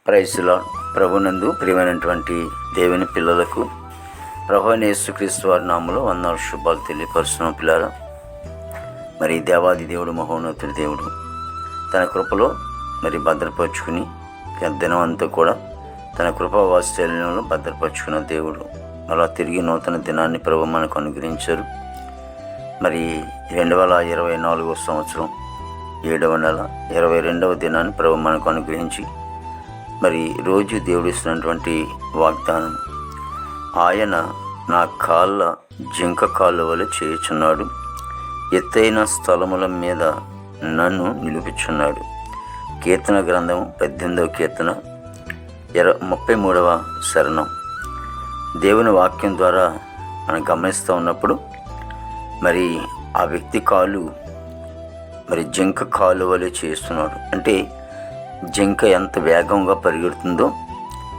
Praise lord. ప్రభునందు ప్రియమైనటువంటి దేవుని పిల్లలకు ప్రభువైన యేసుక్రీస్తు వారి నామములో వందనాలు శుభాలు తెలియపరుస్తున్నాం. పిల్లరా, మరి దేవాది దేవుడు, మహోన్నతుడి దేవుడు తన కృపలో మరి భద్రపరుచుకుని దినం అంతా కూడా తన కృపా వాత్సల్యంలో భద్రపరుచుకున్న దేవుడు అలా తిరిగి నూతన దినాన్ని ప్రభు మనకు అనుగ్రహించారు. మరి 2024 సంవత్సరం 7వ నెల 22వ దినాన్ని ప్రభు మనకు అనుగ్రహించి మరి రోజు దేవుడిస్తున్నటువంటి వాగ్దానం, ఆయన నా కాళ్ళ జింక కాళ్ళ వలె చేయుచున్నాడు, ఎత్తైన స్థలముల మీద నన్ను నిలుపుచున్నాడు. కీర్తన గ్రంథం 18వ కీర్తన 33వ శరణం. దేవుని వాక్యం ద్వారా మనం గమనిస్తూ ఉన్నప్పుడు మరి ఆ వ్యక్తి కాలు మరి జింక కాలు వలె చేస్తున్నాడు. అంటే జింక ఎంత వేగంగా పరిగెడుతుందో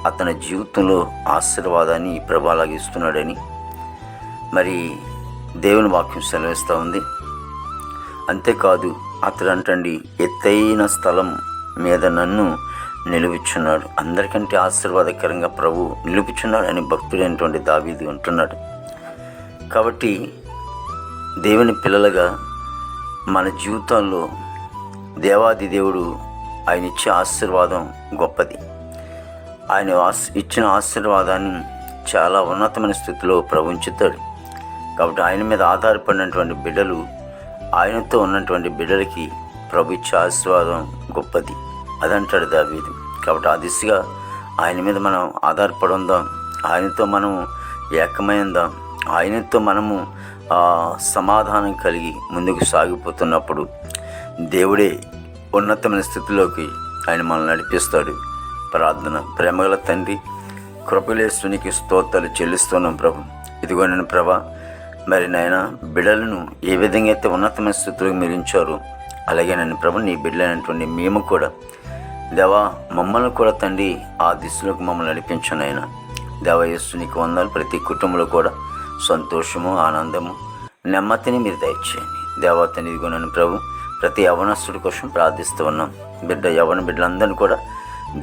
అతని జీవితంలో ఆశీర్వాదాన్ని ప్రభు అలాగిస్తున్నాడని మరి దేవుని వాక్యం సెలవిస్తూ ఉంది. అంతేకాదు అతడు అంటండి, ఎత్తైన స్థలం మీద నన్ను నిలుపుచున్నాడు. అందరికంటే ఆశీర్వాదకరంగా ప్రభు నిలుపుచున్నాడు అని భక్తుడైనటువంటి దావీదు అంటున్నాడు. కాబట్టి దేవుని పిల్లలుగా మన జీవితంలో దేవాది దేవుడు ఆయన ఇచ్చే ఆశీర్వాదం గొప్పది. ఆయన ఇచ్చిన ఆశీర్వాదాన్ని చాలా ఉన్నతమైన స్థితిలో ప్రభు ఉంచుతాడు. కాబట్టి ఆయన మీద ఆధారపడినటువంటి బిడ్డలు, ఆయనతో ఉన్నటువంటి బిడ్డలకి ప్రభు ఇచ్చే ఆశీర్వాదం గొప్పది అదంటాడు దావీదు. కాబట్టి ఆ దిశగా ఆయన మీద మనం ఆధారపడి ఉందాం, ఆయనతో మనము ఏకమై ఉందాం, ఆయనతో మనము సమాధానం కలిగి ముందుకు సాగిపోతున్నప్పుడు దేవుడే ఉన్నతమైన స్థితిలోకి ఆయన మనల్ని నడిపిస్తాడు. ప్రార్థన. ప్రేమగల తండ్రి, కృపలేశ్వనికి స్తోత్రాలు చెల్లిస్తున్నాం ప్రభు. ఇదిగో నేను ప్రభా, మరి నాయన బిడ్డలను ఏ విధంగా అయితే ఉన్నతమైన స్థితిలోకి మీరించారో అలాగే నన్ను ప్రభు నీ బిడ్డలైనటువంటి మేము కూడా దేవా మమ్మల్ని కూడా తండ్రి ఆ దిశలోకి మమ్మల్ని నడిపించాను. ఆయన దేవా యేసు నీకు వందనాలు. ప్రతి కుటుంబంలో కూడా సంతోషము, ఆనందము, నెమ్మదిని మీరు దయచేయండి దేవా తండ్రి. ఇదిగో నన్ను ప్రభు ప్రతి యవనస్తుడి కోసం ప్రార్థిస్తూ ఉన్నాం. యవన బిడ్డలందరినీ కూడా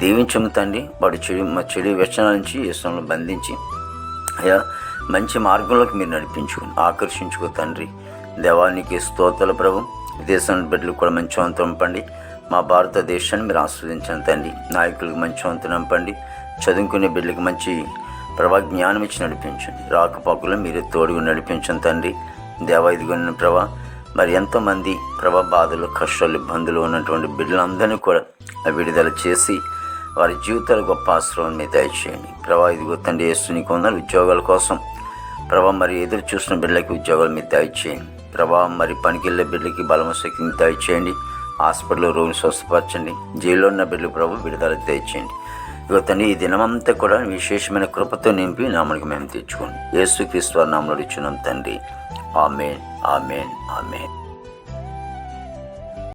దీవించము తండ్రి. వాడు చెడు వ్యసనాల నుంచి యేసులో బంధించి అయ్యా మంచి మార్గంలోకి మీరు నడిపించుకుని ఆకర్షించుకో తండ్రి. దేవానికి స్తోత్రాలు ప్రభు. దేశంలో బిడ్డలకు కూడా మంచి వంతు నింపండి. మా భారతదేశాన్ని మీరు ఆస్వాదించండి తండ్రి. నాయకులకు మంచి వంతు నింపండి. చదువుకునే బిడ్డలకు మంచి ప్రభా జ్ఞానం ఇచ్చి నడిపించండి. రాకపోకలు మీరు తోడుగా నడిపించండి తండ్రి. దేవా ఇదిగొన్న ప్రభా మరి ఎంతోమంది ప్రభా బాధలు, కష్టాలు, ఇబ్బందులు ఉన్నటువంటి బిడ్డలందరినీ కూడా విడుదల చేసి వారి జీవితాలు గొప్ప ఆశ్రమం మీద దయచేయండి ప్రభా. ఇదిగో తండ్రి యేసు నీకు వందనాలు. ఉద్యోగాల కోసం ప్రభా మరి ఎదురు చూసిన బిడ్డలకి ఉద్యోగాలు మీద దయచేయండి ప్రభా. మరి పనికి వెళ్ళే బిడ్డలకి బలము శక్తిని దయచేయండి. హాస్పిటల్లో రోగులు స్వస్థపరచండి. జైల్లో ఉన్న బిడ్డలు ప్రభు విడుదల దయచేయండి. ఇదిగో తండ్రి ఈ దినమంతా కూడా విశేషమైన కృపతో నింపి నామనికి మేము తెచ్చుకోండి. యేసుక్రీస్తు నామములో ఇచ్చున్నాం తండ్రి. ఆమేన్, ఆమేన్, ఆమేన్.